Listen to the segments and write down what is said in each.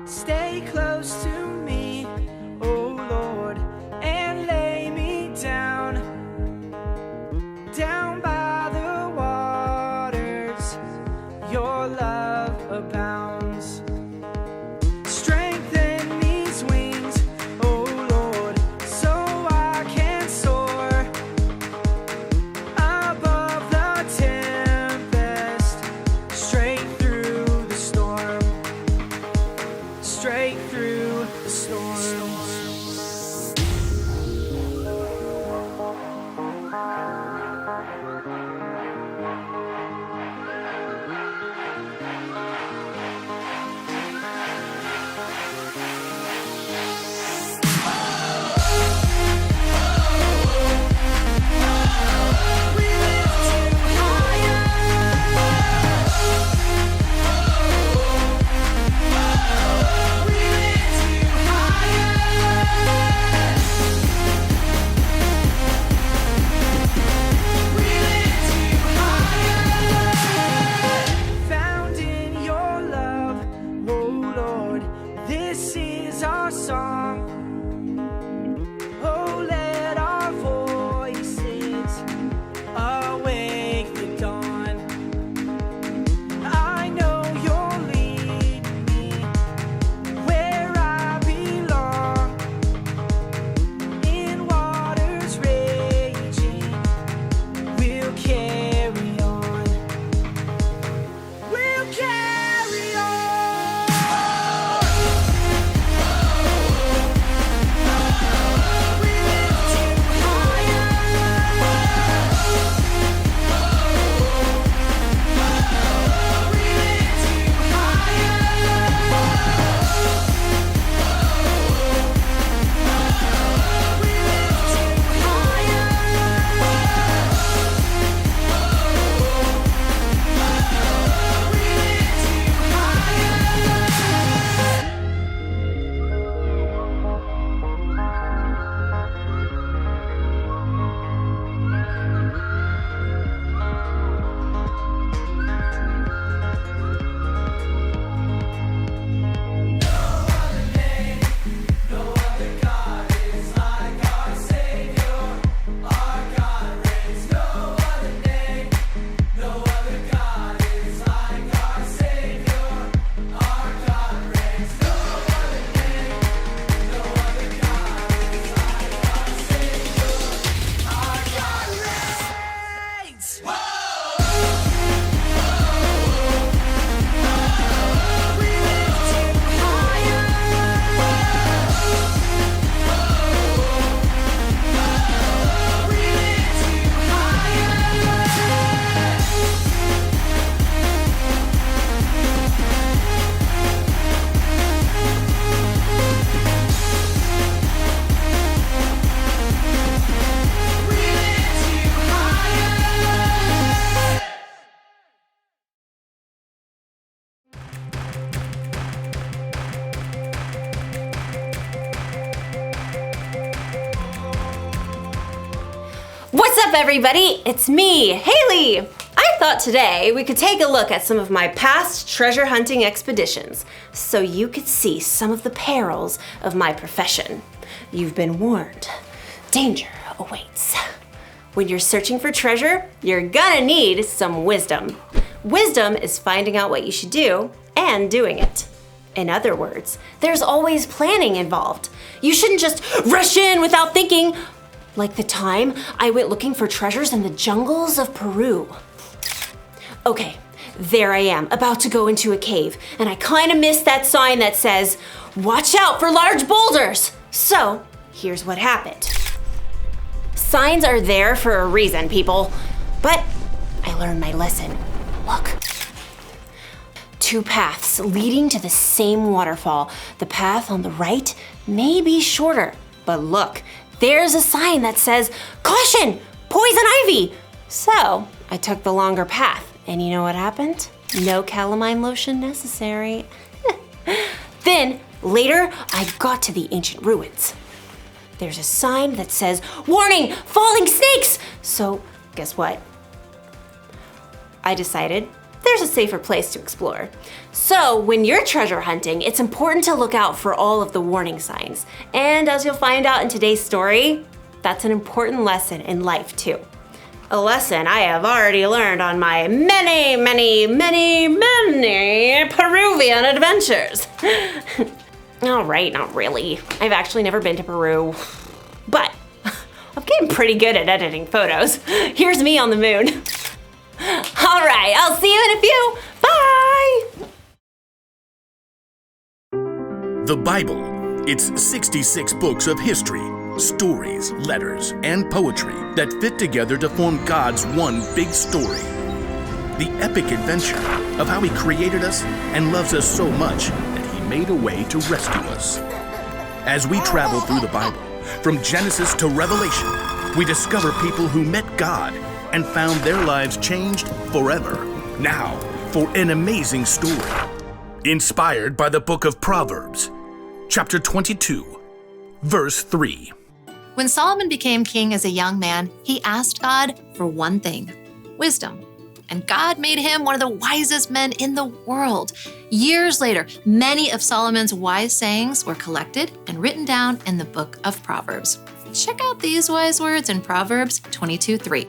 Stay close to me, oh Lord, and lay me down, down by the waters. Your love abounds. Strengthen these wings, oh Lord, so I can soar above the tempest, straight through the storm. Straight through the storm. Found in your love, oh Lord, this is our song. Oh, let our voices awake the dawn. I know you'll lead me where I belong. In waters raging, we'll carry on. We'll carry on. We lift you higher. We lift you higher. We lift you higher. What's up, everybody? It's me, Hailey. I thought today we could take a look at some of my past treasure hunting expeditions so you could see some of the perils of my profession. You've been warned. Danger awaits. When you're searching for treasure, you're gonna need some wisdom. Wisdom is finding out what you should do and doing it. In other words, there's always planning involved. You shouldn't just rush in without thinking, like the time I went looking for treasures in the jungles of Peru. Okay, there I am, about to go into a cave, and I kind of missed that sign that says, "Watch out for large boulders." So, here's what happened. Signs are there for a reason, people. But I learned my lesson. Look. Two paths leading to the same waterfall. The path on the right may be shorter, but look, there's a sign that says, "Caution, poison ivy." So I took the longer path, and you know what happened? No calamine lotion necessary. Then Later, I got to the ancient ruins. There's a sign that says, "Warning, falling snakes!" So, guess what? I decided there's a safer place to explore. So, when you're treasure hunting, it's important to look out for all of the warning signs. And as you'll find out in today's story, that's an important lesson in life too. A lesson I have already learned on my many Peruvian adventures. All right, not really. I've actually never been to Peru, but I'm getting pretty good at editing photos. Here's me on the moon. All right, I'll see you in a few. Bye! The Bible. It's 66 books of history, stories, letters, and poetry that fit together to form God's one big story. The epic adventure of how He created us and loves us so much that He made a way to rescue us. As we travel through the Bible, from Genesis to Revelation, we discover people who met God and found their lives changed forever. Now, for an amazing story. Inspired by the book of Proverbs, chapter 22, verse 3. When Solomon became king as a young man, he asked God for one thing: wisdom. And God made him one of the wisest men in the world. Years later, many of Solomon's wise sayings were collected and written down in the book of Proverbs. Check out these wise words in Proverbs 22:3.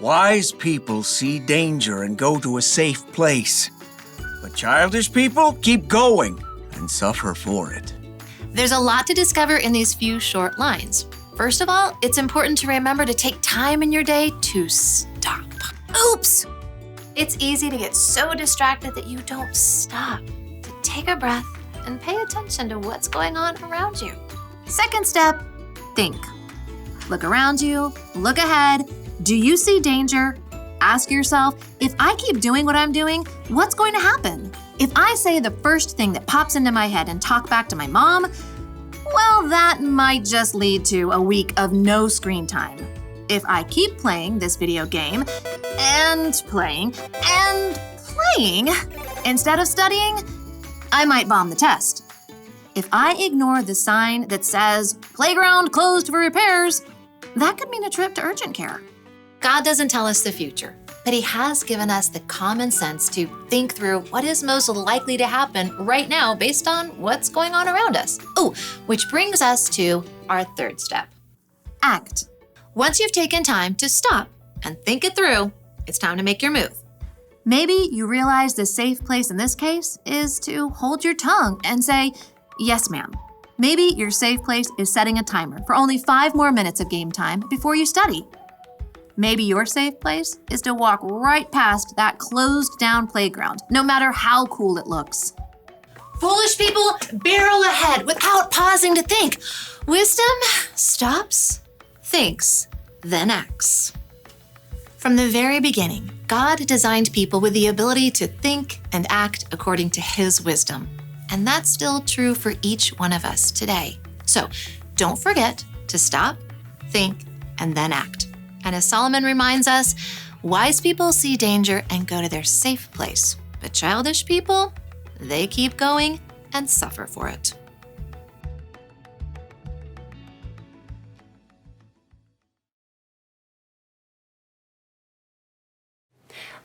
Wise people see danger and go to a safe place, but childish people keep going and suffer for it. There's a lot to discover in these few short lines. First of all, it's important to remember to take time in your day to stop. Oops! It's easy to get so distracted that you don't stop to take a breath and pay attention to what's going on around you. Second step, think. Look around you, look ahead. Do you see danger? Ask yourself, if I keep doing what I'm doing, what's going to happen? If I say the first thing that pops into my head and talk back to my mom, well, that might just lead to a week of no screen time. If I keep playing this video game and playing instead of studying, I might bomb the test. If I ignore the sign that says playground closed for repairs, that could mean a trip to urgent care. God doesn't tell us the future, but He has given us the common sense to think through what is most likely to happen right now based on what's going on around us. Oh, which brings us to our third step. Act. Once you've taken time to stop and think it through, it's time to make your move. Maybe you realize the safe place in this case is to hold your tongue and say, "Yes, ma'am." Maybe your safe place is setting a timer for only 5 more minutes of game time before you study. Maybe your safe place is to walk right past that closed down playground, no matter how cool it looks. Foolish people barrel ahead without pausing to think. Wisdom stops, thinks, then acts. From the very beginning, God designed people with the ability to think and act according to His wisdom. And that's still true for each one of us today. So don't forget to stop, think, and then act. And as Solomon reminds us, wise people see danger and go to their safe place. But childish people, they keep going and suffer for it.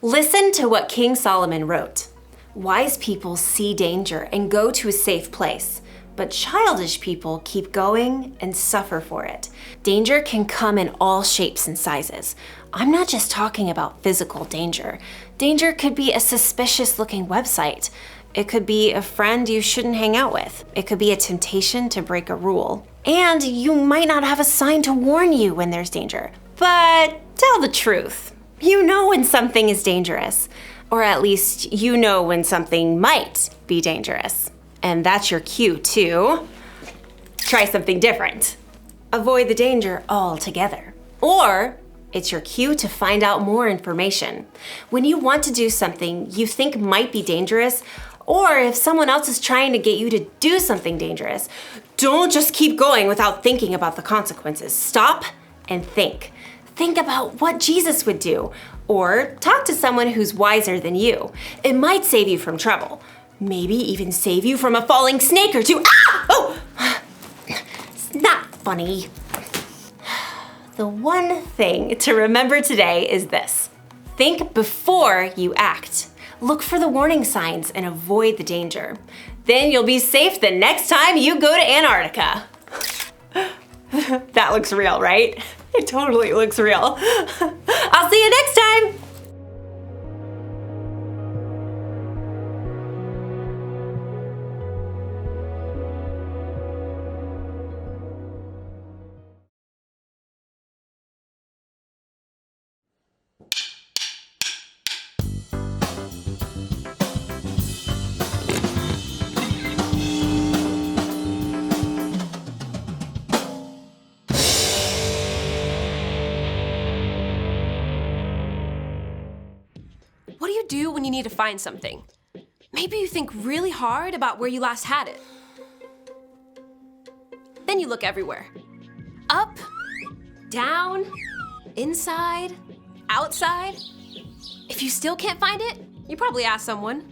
Listen to what King Solomon wrote. Wise people see danger and go to a safe place, but childish people keep going and suffer for it. Danger can come in all shapes and sizes. I'm not just talking about physical danger. Danger could be a suspicious-looking website. It could be a friend you shouldn't hang out with. It could be a temptation to break a rule. And you might not have a sign to warn you when there's danger. But tell the truth. You know when something is dangerous, or at least you know when something might be dangerous. And that's your cue to try something different. Avoid the danger altogether. Or it's your cue to find out more information. When you want to do something you think might be dangerous, or if someone else is trying to get you to do something dangerous, don't just keep going without thinking about the consequences. Stop and think. Think about what Jesus would do, or talk to someone who's wiser than you. It might save you from trouble. Maybe even save you from a falling snake or two. Ah! Oh! It's not funny. The one thing to remember today is this. Think before you act. Look for the warning signs and avoid the danger. Then you'll be safe the next time you go to Antarctica. That looks real, right? It totally looks real. I'll see you next time. What do you do when you need to find something? Maybe you think really hard about where you last had it. Then you look everywhere. Up, down, inside, outside. If you still can't find it, you probably ask someone,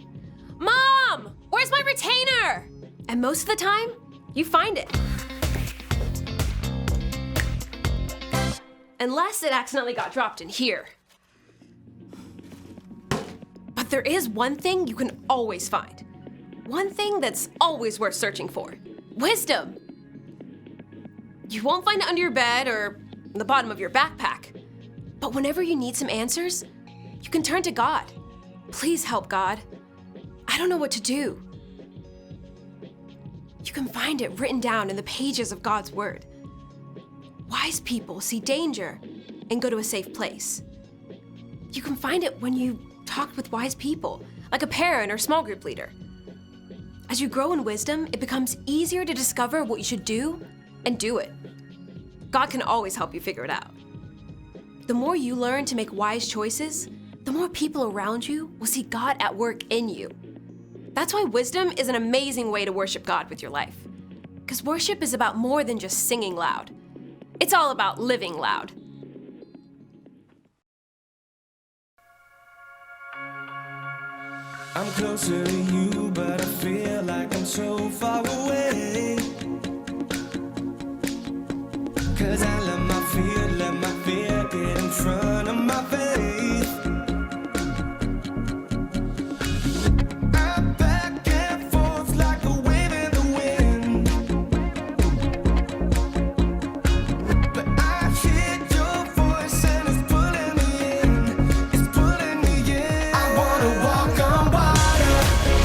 "Mom, where's my retainer?" And most of the time, you find it. Unless it accidentally got dropped in here. But there is one thing you can always find. One thing that's always worth searching for. Wisdom. You won't find it under your bed or the bottom of your backpack. But whenever you need some answers, you can turn to God. Please help, God. I don't know what to do. You can find it written down in the pages of God's Word. Wise people see danger and go to a safe place. You can find it when you talk with wise people, like a parent or small group leader. As you grow in wisdom, it becomes easier to discover what you should do and do it. God can always help you figure it out. The more you learn to make wise choices, the more people around you will see God at work in you. That's why wisdom is an amazing way to worship God with your life. Because worship is about more than just singing loud. It's all about living loud. I'm closer to you, but I feel like I'm so far away. 'Cause I let my fear get in front of my faith. I'm back and forth like a wave in the wind. But I hear your voice and it's pulling me in. It's pulling me in. I wanna walk on water,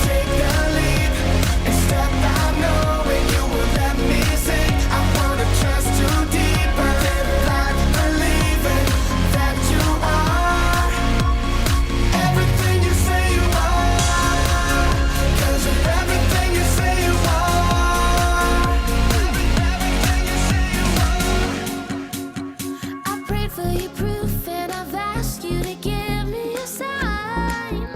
take the leap, and step out knowing you will let me sink. I wanna trust you deeper, live like believing that you are everything you say you are. 'Cause you're everything you say you are. Everything you say you are. I prayed for your proof and I've asked you to give me a sign.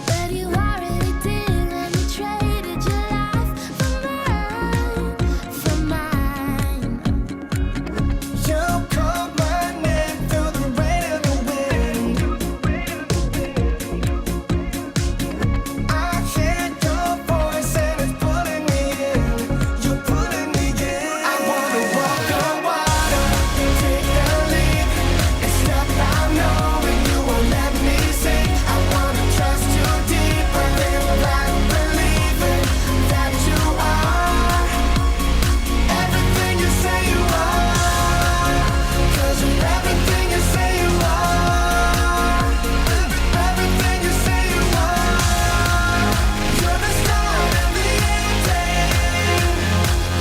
But you already did and you traded your life for mine. You called my name through the rain and the wind. I hear your voice and it's pulling me in. You're pulling me in. I wanna walk on water, take the leap, and step out knowing you won't let me sink. I wanna trust you deeper, live like believing that you are everything you say you are. 'Cause you're everything you say you are. Everything you say you are. You're the start and the ending.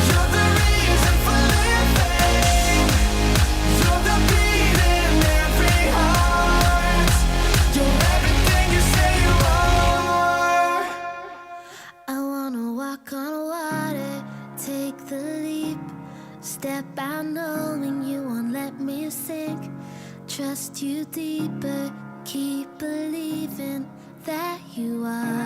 You're the reason for living. You're the beat in every heart. You're everything you say you are. I wanna walk on water, take the leap, step out knowing you won't let me sink. Trust you deeper, keep believing that you are